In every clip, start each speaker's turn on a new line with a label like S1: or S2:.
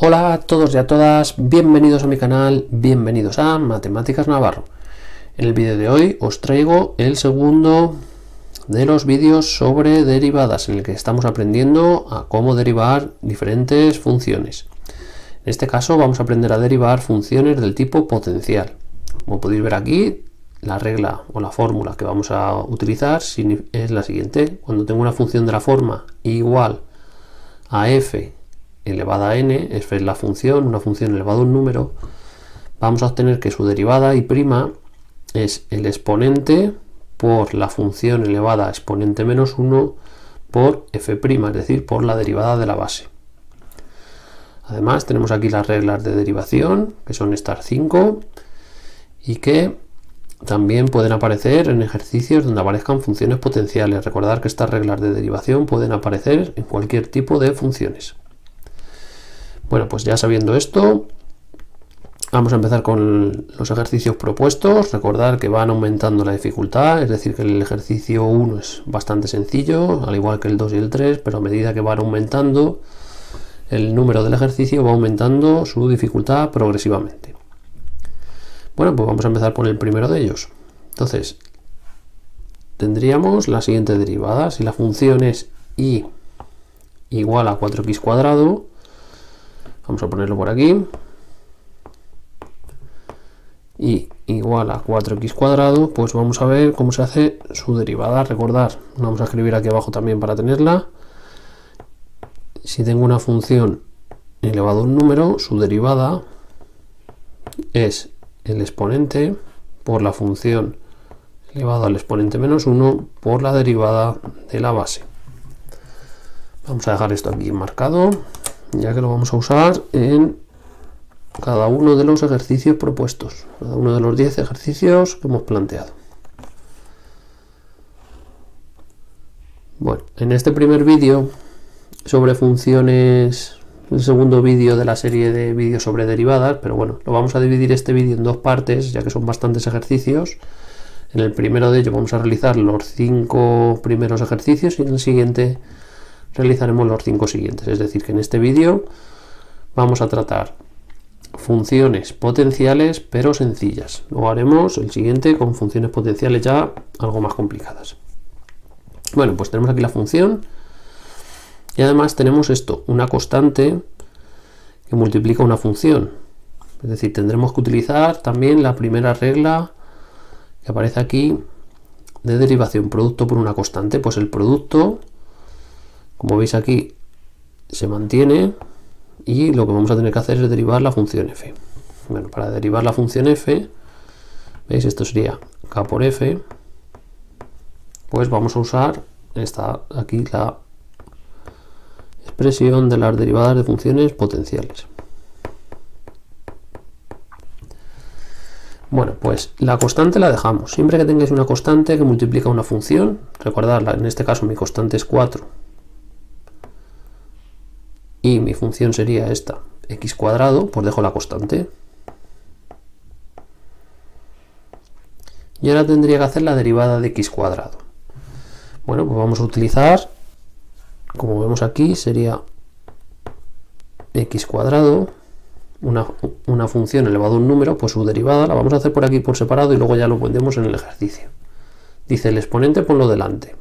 S1: Hola a todos y a todas, bienvenidos a mi canal, bienvenidos a Matemáticas Navarro. En el vídeo de hoy os traigo el segundo de los vídeos sobre derivadas, en el que estamos aprendiendo a cómo derivar diferentes funciones. En este caso vamos a aprender a derivar funciones del tipo potencial. Como podéis ver aquí, la regla o la fórmula que vamos a utilizar es la siguiente. Cuando tengo una función de la forma igual a f elevada a n, f es la función, una función elevada a un número, vamos a obtener que su derivada y prima es el exponente por la función elevada a exponente menos 1 por f', es decir, por la derivada de la base. Además tenemos aquí las reglas de derivación, que son estas 5, y que también pueden aparecer en ejercicios donde aparezcan funciones potenciales. Recordad que estas reglas de derivación pueden aparecer en cualquier tipo de funciones. Bueno, pues ya sabiendo esto, vamos a empezar con los ejercicios propuestos. Recordad que van aumentando la dificultad, es decir, que el ejercicio 1 es bastante sencillo, al igual que el 2 y el 3, pero a medida que van aumentando el número del ejercicio, va aumentando su dificultad progresivamente. Bueno, pues vamos a empezar por el primero de ellos. Entonces, tendríamos la siguiente derivada. Si la función es y igual a 4x cuadrado, vamos a ponerlo por aquí, y igual a 4x cuadrado, pues vamos a ver cómo se hace su derivada. Recordad, vamos a escribir aquí abajo también para tenerla. Si tengo una función elevado a un número, su derivada es el exponente por la función elevado al exponente menos 1 por la derivada de la base. Vamos a dejar esto aquí marcado, ya que lo vamos a usar en cada uno de los ejercicios propuestos, cada uno de los 10 ejercicios que hemos planteado. Bueno, en este primer vídeo sobre funciones, el segundo vídeo de la serie de vídeos sobre derivadas, pero bueno, lo vamos a dividir este vídeo en dos partes, ya que son bastantes ejercicios. En el primero de ellos vamos a realizar los 5 primeros ejercicios y en el siguiente realizaremos los 5 siguientes. Es decir, que en este vídeo vamos a tratar funciones potenciales pero sencillas. Luego haremos el siguiente con funciones potenciales ya algo más complicadas. Bueno, pues tenemos aquí la función y además tenemos esto, una constante que multiplica una función. Es decir, tendremos que utilizar también la primera regla que aparece aquí de derivación, producto por una constante. Pues el producto, como veis aquí, se mantiene y lo que vamos a tener que hacer es derivar la función f. Bueno, para derivar la función f, veis, esto sería k por f, pues vamos a usar aquí la expresión de las derivadas de funciones potenciales. Bueno, pues la constante la dejamos. Siempre que tengáis una constante que multiplica una función, recordad, en este caso mi constante es 4 y mi función sería esta, x cuadrado, pues dejo la constante. Y ahora tendría que hacer la derivada de x cuadrado. Bueno, pues vamos a utilizar, como vemos aquí, sería x cuadrado, una función elevado a un número, pues su derivada la vamos a hacer por aquí por separado y luego ya lo pondremos en el ejercicio. Dice el exponente, ponlo delante.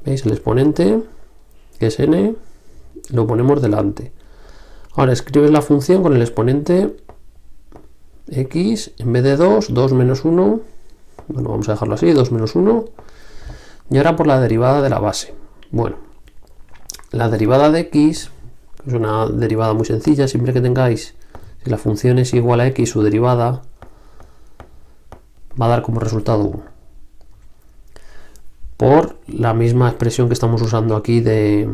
S1: ¿Veis? El exponente, que es n, lo ponemos delante. Ahora escribes la función con el exponente x, en vez de 2 menos 1, bueno, vamos a dejarlo así, 2 menos 1, y ahora por la derivada de la base. Bueno, la derivada de x, que es una derivada muy sencilla, siempre que tengáis, si la función es igual a x, su derivada va a dar como resultado 1. Por la misma expresión que estamos usando aquí de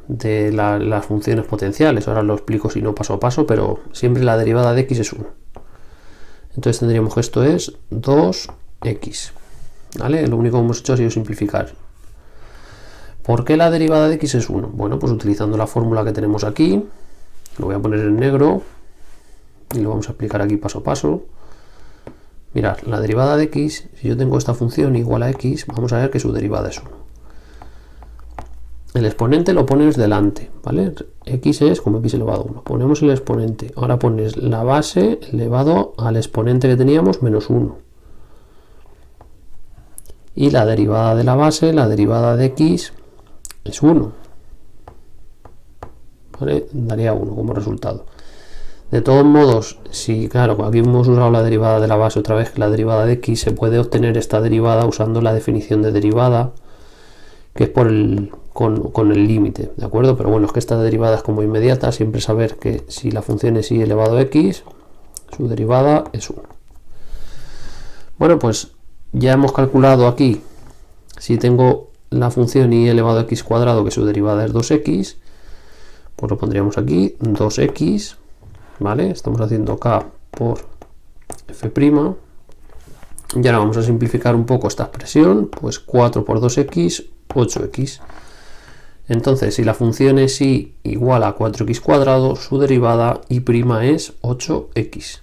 S1: las funciones potenciales. Ahora lo explico si no paso a paso, pero siempre la derivada de x es 1. Entonces tendríamos que esto es 2x. ¿Vale? Lo único que hemos hecho ha sido simplificar. ¿Por qué la derivada de x es 1? Bueno, pues utilizando la fórmula que tenemos aquí, lo voy a poner en negro y lo vamos a explicar aquí paso a paso. Mirad, la derivada de x, si yo tengo esta función igual a x, vamos a ver que su derivada es 1. el exponente lo pones delante, ¿vale? X es como x elevado a 1. Ponemos el exponente. Ahora pones la base elevado al exponente que teníamos menos 1. Y la derivada de la base, la derivada de x, es 1. ¿Vale? Daría 1 como resultado. De todos modos, si claro, aquí hemos usado la derivada de la base otra vez, que la derivada de x, se puede obtener esta derivada usando la definición de derivada, que es con el límite, ¿de acuerdo? Pero bueno, es que esta derivada es como inmediata, siempre saber que si la función es y elevado a x, su derivada es 1. Bueno, pues ya hemos calculado aquí, si tengo la función y elevado a x cuadrado, que su derivada es 2x, pues lo pondríamos aquí, 2x, ¿vale? Estamos haciendo k por f'. Y ahora vamos a simplificar un poco esta expresión, pues 4 por 2x, 8x. Entonces, si la función es y igual a 4x cuadrado, su derivada y' es 8x.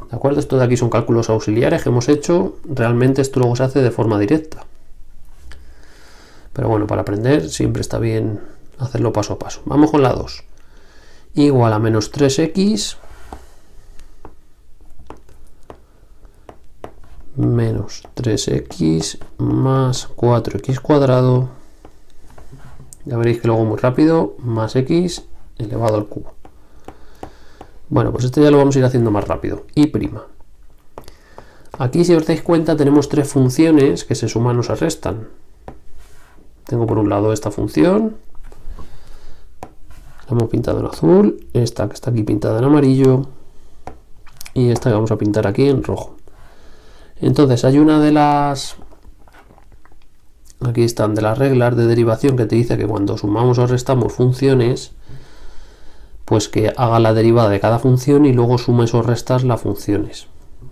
S1: ¿De acuerdo? Esto de aquí son cálculos auxiliares que hemos hecho. Realmente esto luego se hace de forma directa. Pero bueno, para aprender siempre está bien hacerlo paso a paso. Vamos con la 2. Igual a menos 3x menos 3x más 4x cuadrado, ya veréis que luego muy rápido, más x elevado al cubo. Bueno, pues este ya lo vamos a ir haciendo más rápido. Y'. Aquí, si os dais cuenta, tenemos tres funciones que se suman o se restan. Tengo por un lado esta función, la hemos pintado en azul, esta que está aquí pintada en amarillo y esta que vamos a pintar aquí en rojo. Entonces hay una de las, aquí están, de las reglas de derivación que te dice que cuando sumamos o restamos funciones, pues que haga la derivada de cada función y luego sumes o restas las funciones,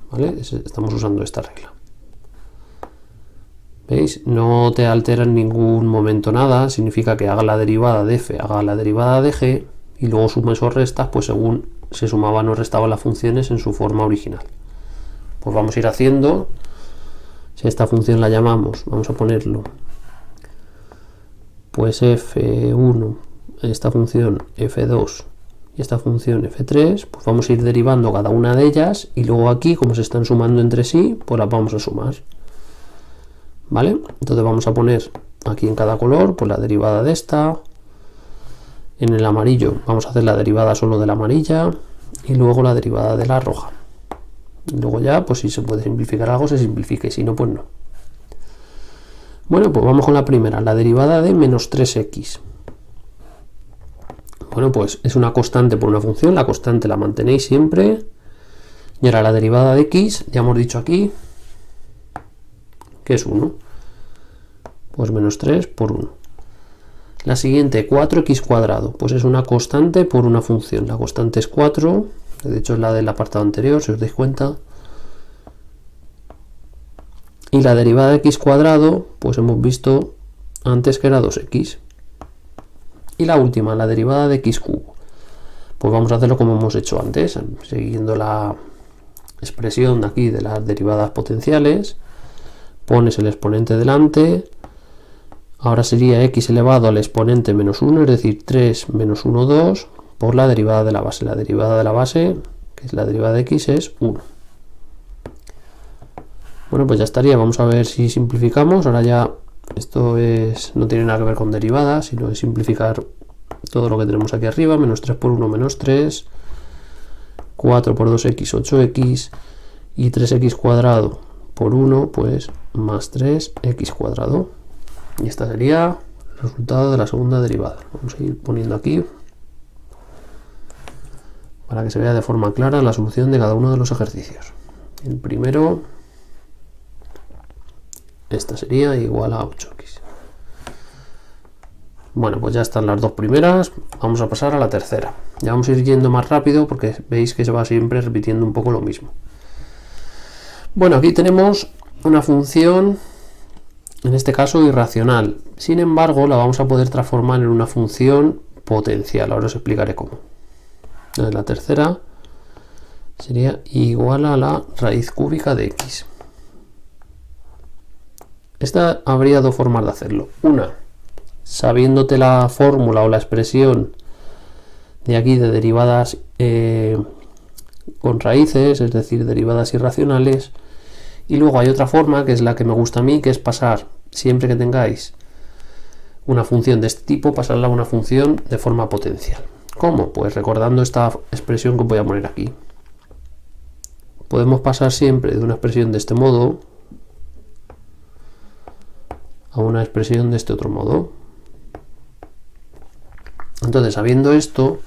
S1: ¿vale? Estamos usando esta regla. ¿Veis? No te altera en ningún momento nada, significa que haga la derivada de f, haga la derivada de g y luego sumes o restas, pues según se sumaban o restaban las funciones en su forma original. Pues vamos a ir haciendo, si esta función la llamamos, vamos a ponerlo, pues f1, esta función f2 y esta función f3, pues vamos a ir derivando cada una de ellas y luego aquí, como se están sumando entre sí, pues las vamos a sumar. ¿Vale? Entonces vamos a poner aquí en cada color, pues la derivada de esta, en el amarillo vamos a hacer la derivada solo de la amarilla y luego la derivada de la roja. Luego ya, pues si se puede simplificar algo, se simplifica y si no, pues no. Bueno, pues vamos con la primera, la derivada de menos 3x. Bueno, pues es una constante por una función, la constante la mantenéis siempre. Y ahora la derivada de x, ya hemos dicho aquí, que es 1. Pues menos 3 por 1. La siguiente, 4x cuadrado, pues es una constante por una función. La constante es 4, de hecho es la del apartado anterior, si os dais cuenta. Y la derivada de x cuadrado, pues hemos visto antes que era 2x. Y la última, la derivada de x cubo. Pues vamos a hacerlo como hemos hecho antes, siguiendo la expresión de aquí de las derivadas potenciales. Pones el exponente delante. Ahora sería x elevado al exponente menos 1, es decir, 3 menos 1, 2, por la derivada de la base. La derivada de la base, que es la derivada de x, es 1. Bueno, pues ya estaría. Vamos a ver si simplificamos. Ahora ya esto no tiene nada que ver con derivadas, sino es simplificar todo lo que tenemos aquí arriba. Menos 3 por 1, menos 3. 4 por 2x, 8x. Y 3x cuadrado por 1, pues más 3x cuadrado. Y esta sería el resultado de la segunda derivada. Vamos a ir poniendo aquí para que se vea de forma clara la solución de cada uno de los ejercicios. El primero, esta sería igual a 8x. Bueno, pues ya están las dos primeras. Vamos a pasar a la tercera. Ya vamos a ir yendo más rápido porque veis que se va siempre repitiendo un poco lo mismo. Bueno, aquí tenemos una función, en este caso irracional. Sin embargo, la vamos a poder transformar en una función potencial. Ahora os explicaré cómo. Entonces, la tercera sería igual a la raíz cúbica de x. Esta habría dos formas de hacerlo. Una sabiéndote la fórmula o la expresión de aquí de derivadas con raíces, es decir, derivadas irracionales. Y luego hay otra forma, que es la que me gusta a mí, que es pasar, siempre que tengáis una función de este tipo, pasarla a una función de forma potencial. ¿Cómo? Pues recordando esta expresión que voy a poner aquí. Podemos pasar siempre de una expresión de este modo a una expresión de este otro modo. Entonces, sabiendo esto,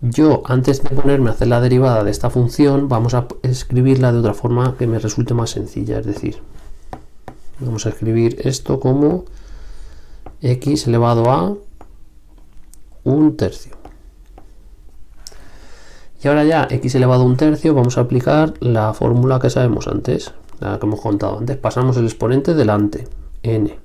S1: yo antes de ponerme a hacer la derivada de esta función, vamos a escribirla de otra forma que me resulte más sencilla. Es decir, vamos a escribir esto como x elevado a 1/3. Y ahora ya x elevado a 1/3 vamos a aplicar la fórmula que sabemos antes, la que hemos contado antes. Pasamos el exponente delante, n,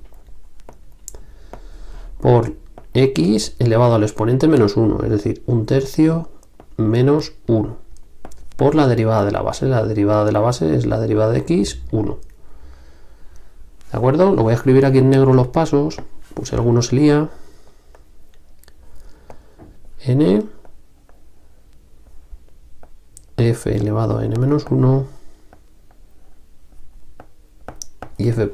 S1: por x elevado al exponente menos 1, es decir, 1/3 menos 1, por la derivada de la base. La derivada de la base es la derivada de x, 1. ¿De acuerdo? Lo voy a escribir aquí en negro los pasos, pues si alguno se lía. N, f elevado a n menos 1 y f'.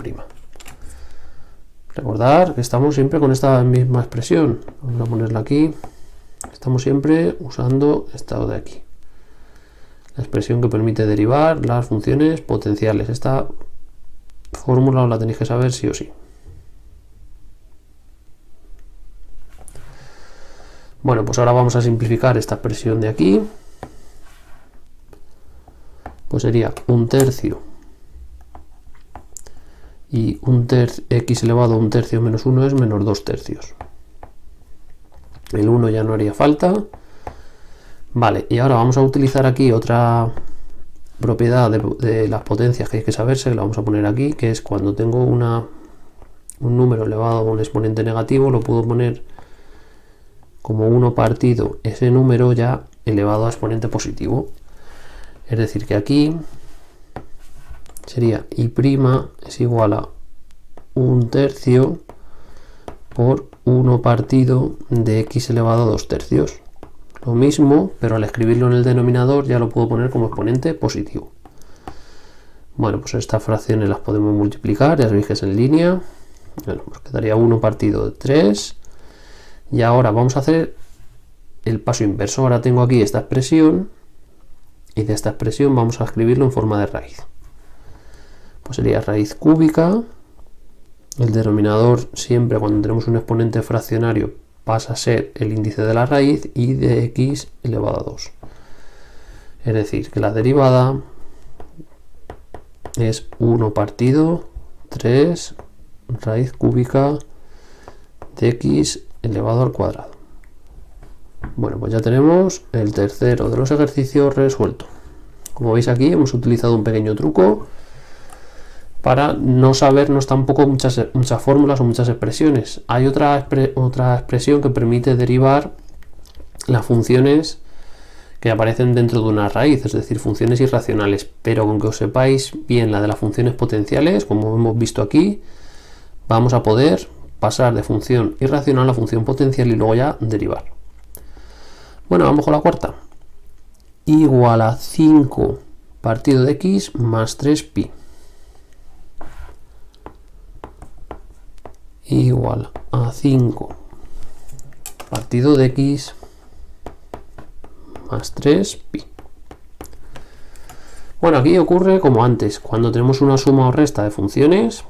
S1: Recordar que estamos siempre con esta misma expresión. Vamos a ponerla aquí. Estamos siempre usando esta de aquí. La expresión que permite derivar las funciones potenciales. Esta fórmula la tenéis que saber sí o sí. Bueno, pues ahora vamos a simplificar esta expresión de aquí. Pues sería 1/3 y x elevado a 1/3 menos 1 es menos 2/3. El 1 ya no haría falta. Vale, y ahora vamos a utilizar aquí otra propiedad de las potencias que hay que saberse, que la vamos a poner aquí, que es cuando tengo un número elevado a un exponente negativo, lo puedo poner como 1 partido ese número ya elevado a exponente positivo. Es decir, que aquí sería y' es igual a 1/3 por 1 partido de x elevado a 2/3. Lo mismo, pero al escribirlo en el denominador ya lo puedo poner como exponente positivo. Bueno, pues estas fracciones las podemos multiplicar, ya sabéis que es en línea. Bueno, pues quedaría 1 partido de 3. Y ahora vamos a hacer el paso inverso. Ahora tengo aquí esta expresión y de esta expresión vamos a escribirlo en forma de raíz. Pues sería raíz cúbica. El denominador siempre cuando tenemos un exponente fraccionario pasa a ser el índice de la raíz y de x elevado a 2. Es decir, que la derivada es 1 partido 3 raíz cúbica de x elevado al cuadrado. Bueno, pues ya tenemos el tercero de los ejercicios resuelto. Como veis aquí hemos utilizado un pequeño truco para no sabernos tampoco muchas fórmulas o muchas expresiones. Hay otra expresión que permite derivar las funciones que aparecen dentro de una raíz, es decir, funciones irracionales, pero con que os sepáis bien la de las funciones potenciales, como hemos visto aquí, vamos a poder pasar de función irracional a función potencial y luego ya derivar. Bueno, vamos con la cuarta. Igual a 5 partido de x más 3pi. Igual a 5 partido de x más 3pi. Bueno, aquí ocurre como antes, cuando tenemos una suma o resta de funciones,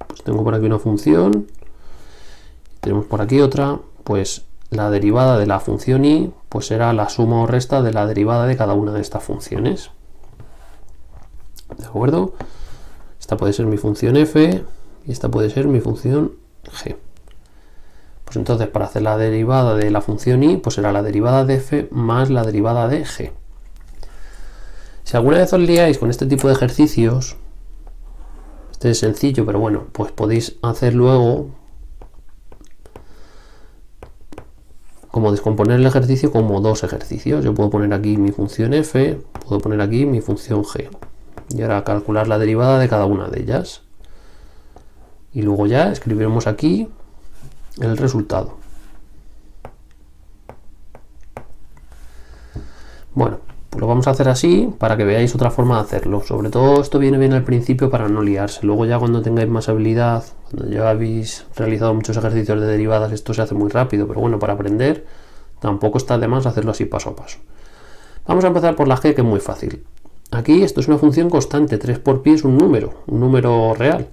S1: pues tengo por aquí una función, tenemos por aquí otra, pues la derivada de la función y pues será la suma o resta de la derivada de cada una de estas funciones. ¿De acuerdo? Esta puede ser mi función f y esta puede ser mi función g. Pues entonces para hacer la derivada de la función y pues será la derivada de f más la derivada de g. Si alguna vez os liáis con este tipo de ejercicios, este es sencillo, pero bueno, pues podéis hacer luego como descomponer el ejercicio como dos ejercicios. Yo puedo poner aquí mi función f, puedo poner aquí mi función g y ahora calcular la derivada de cada una de ellas Y luego ya escribiremos aquí el resultado. Bueno, pues lo vamos a hacer así para que veáis otra forma de hacerlo. Sobre todo esto viene bien al principio para no liarse. Luego ya cuando tengáis más habilidad, cuando ya habéis realizado muchos ejercicios de derivadas, esto se hace muy rápido. Pero bueno, para aprender tampoco está de más hacerlo así paso a paso. Vamos a empezar por la g, que es muy fácil. Aquí esto es una función constante. 3 por pi es un número real.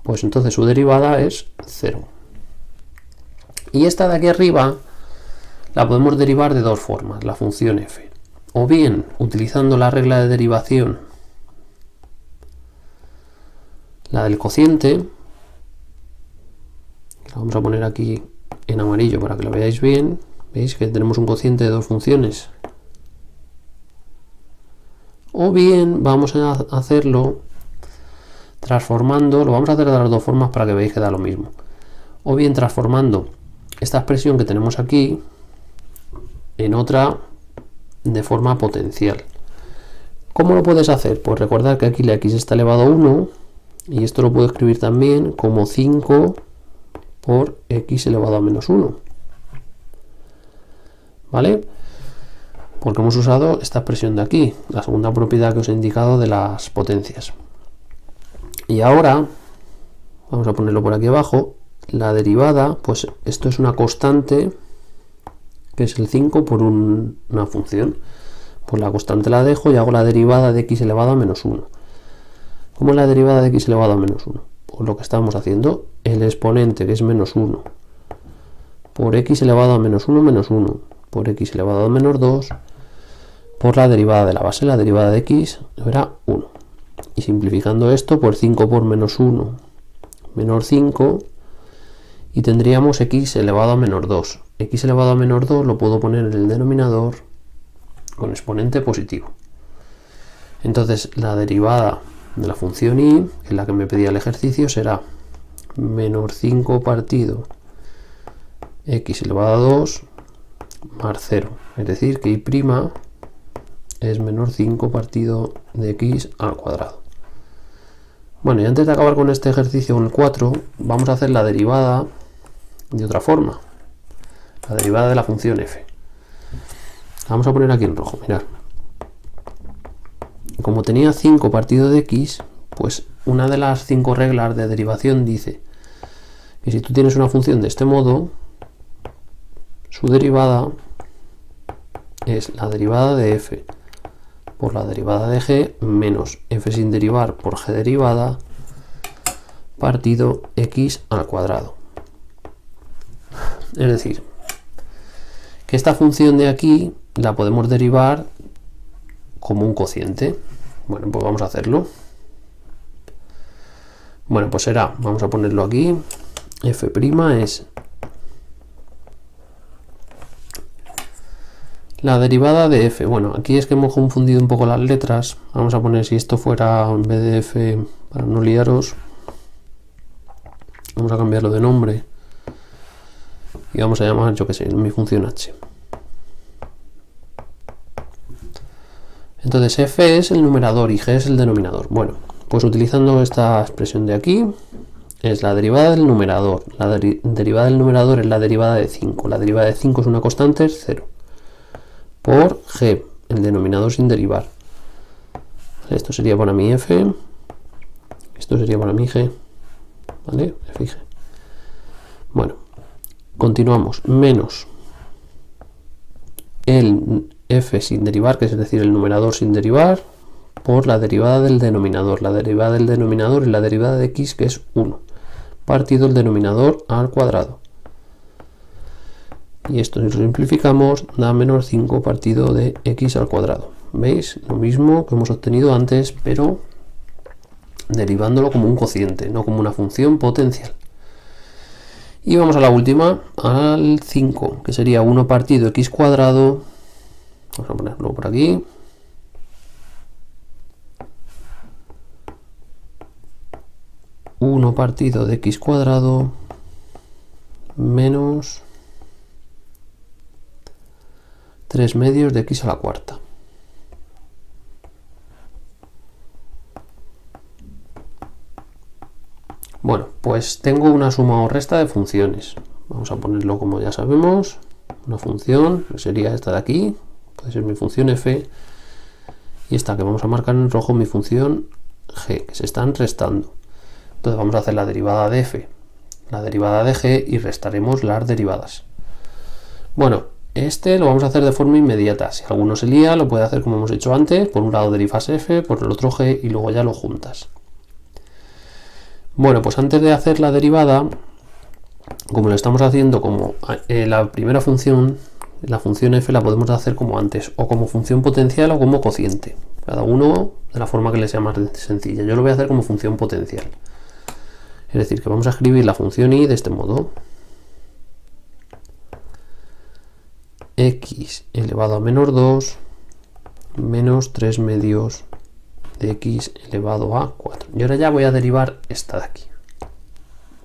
S1: Pues entonces su derivada es 0. Y esta de aquí arriba la podemos derivar de dos formas, la función f. O bien utilizando la regla de derivación, la del cociente, la vamos a poner aquí en amarillo para que lo veáis bien. Veis que tenemos un cociente de dos funciones. O bien vamos a hacerlo transformando, lo vamos a hacer de las dos formas para que veáis que da lo mismo. O bien transformando esta expresión que tenemos aquí en otra de forma potencial. ¿Cómo lo puedes hacer? Pues recordad que aquí la x está elevado a 1 y esto lo puedo escribir también como 5 por x elevado a menos 1. ¿Vale? Porque hemos usado esta expresión de aquí, la segunda propiedad que os he indicado de las potencias. Y ahora, vamos a ponerlo por aquí abajo, la derivada, pues esto es una constante que es el 5 por una función. Pues la constante la dejo y hago la derivada de x elevado a menos 1. ¿Cómo es la derivada de x elevado a menos 1? Pues lo que estamos haciendo, el exponente que es menos 1 por x elevado a menos 1 menos 1 por x elevado a menos 2 por la derivada de la base, la derivada de x era 1. Y simplificando esto, por 5 por menos 1 menor 5 y tendríamos x elevado a menos 2. X elevado a menos 2 lo puedo poner en el denominador con exponente positivo. Entonces la derivada de la función y, que es la que me pedía el ejercicio, será menos 5 partido x elevado a 2 más 0. Es decir, que y' es menos 5 partido de x al cuadrado. Bueno, y antes de acabar con este ejercicio, con el 4, vamos a hacer la derivada de otra forma. La derivada de la función f. La vamos a poner aquí en rojo, mirad. Como tenía 5 partido de x, pues una de las 5 reglas de derivación dice que si tú tienes una función de este modo, su derivada es la derivada de f por la derivada de g menos f sin derivar por g derivada partido x al cuadrado. Es decir, que esta función de aquí la podemos derivar como un cociente. Bueno, pues vamos a hacerlo. Bueno, pues será, vamos a ponerlo aquí, f' es la derivada de f. Bueno, aquí es que hemos confundido un poco las letras. Vamos a poner, si esto fuera en vez de f, para no liaros, vamos a cambiarlo de nombre y vamos a llamar, yo que sé, mi función h. Entonces f es el numerador y g es el denominador. Bueno, pues utilizando esta expresión de aquí, es la derivada del numerador. La derivada del numerador es la derivada de 5. La derivada de 5 es una constante, es 0. Por g, el denominador sin derivar. Esto sería para mi f, esto sería para mi g, ¿vale? F y g. Bueno, continuamos. Menos el f sin derivar, que es decir, el numerador sin derivar, por la derivada del denominador. La derivada del denominador es la derivada de x, que es 1, partido el denominador al cuadrado. Y esto, si lo simplificamos, da menos 5 partido de x al cuadrado. ¿Veis? Lo mismo que hemos obtenido antes, pero derivándolo como un cociente, no como una función potencial. Y vamos a la última, al 5, que sería 1 partido x cuadrado. Vamos a ponerlo por aquí. Uno partido de x cuadrado menos 3 medios de x a la cuarta. Bueno, pues tengo una suma o resta de funciones. Vamos a ponerlo como ya sabemos. Una función, que sería esta de aquí, puede ser mi función f, y esta que vamos a marcar en rojo, mi función g, que se están restando. Entonces vamos a hacer la derivada de f, la derivada de g, y restaremos las derivadas. Bueno, este lo vamos a hacer de forma inmediata. Si alguno se lía, lo puede hacer como hemos hecho antes. Por un lado derivas f, por el otro g, y luego ya lo juntas. Bueno, pues antes de hacer la derivada, como lo estamos haciendo como la primera función, la función f la podemos hacer como antes, o como función potencial o como cociente. Cada uno de la forma que le sea más sencilla. Yo lo voy a hacer como función potencial. Es decir, que vamos a escribir la función y de este modo. X elevado a menos 2 menos 3 medios de x elevado a 4. Y ahora ya voy a derivar esta de aquí.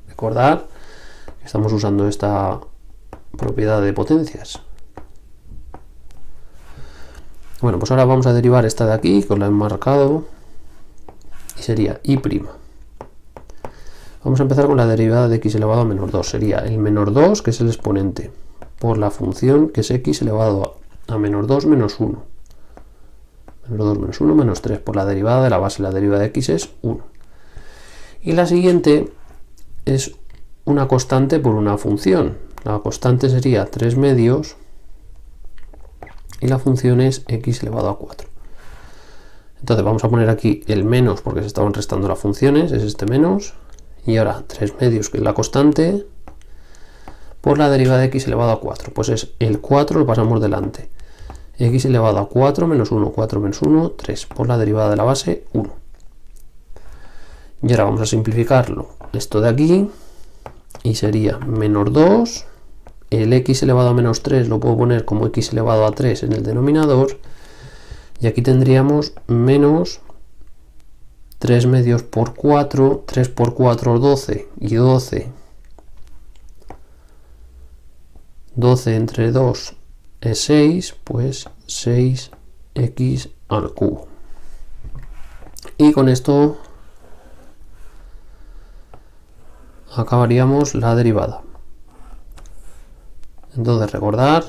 S1: Recordad que estamos usando esta propiedad de potencias. Bueno, pues ahora vamos a derivar esta de aquí, que os la he marcado, y sería y'. Vamos a empezar con la derivada de x elevado a menos 2. Sería el menos 2, que es el exponente, por la función que es x elevado a menos 2 menos 1. Menos 2 menos 1 menos 3 por la derivada de la base. La derivada de x es 1. Y la siguiente es una constante por una función. La constante sería 3 medios y la función es x elevado a 4. Entonces vamos a poner aquí el menos porque se estaban restando las funciones, es este menos. Y ahora 3 medios, que es la constante, por la derivada de x elevado a 4. Pues es el 4, lo pasamos delante. X elevado a 4 menos 1, 4 menos 1, 3, por la derivada de la base, 1. Y ahora vamos a simplificarlo. Esto de aquí, y sería menos 2, el x elevado a menos 3 lo puedo poner como x elevado a 3 en el denominador, y aquí tendríamos menos 3 medios por 4, 3 por 4, 12, y 12. 12 entre 2 es 6, pues 6x al cubo. Y con esto acabaríamos la derivada. Entonces recordar,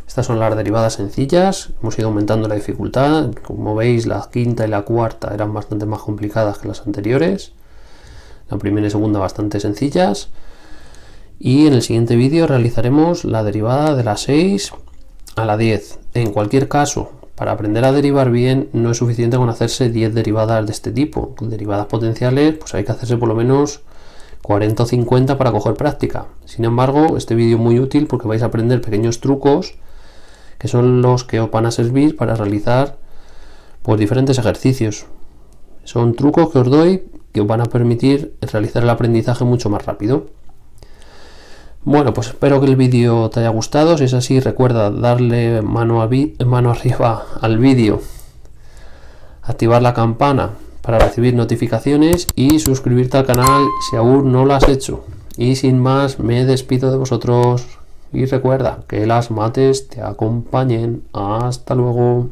S1: estas son las derivadas sencillas, hemos ido aumentando la dificultad. Como veis, la quinta y la cuarta eran bastante más complicadas que las anteriores, la primera y segunda bastante sencillas, y en el siguiente vídeo realizaremos la derivada de la 6 a la 10. En cualquier caso, para aprender a derivar bien no es suficiente con hacerse 10 derivadas de este tipo. Con derivadas potenciales pues hay que hacerse por lo menos 40 o 50 para coger práctica. Sin embargo, este vídeo es muy útil porque vais a aprender pequeños trucos que son los que os van a servir para realizar pues diferentes ejercicios. Son trucos que os doy que os van a permitir realizar el aprendizaje mucho más rápido. Bueno, pues espero que el vídeo te haya gustado. Si es así, recuerda darle mano arriba al vídeo, activar la campana para recibir notificaciones y suscribirte al canal si aún no lo has hecho. Y sin más, me despido de vosotros y recuerda que las mates te acompañen. Hasta luego.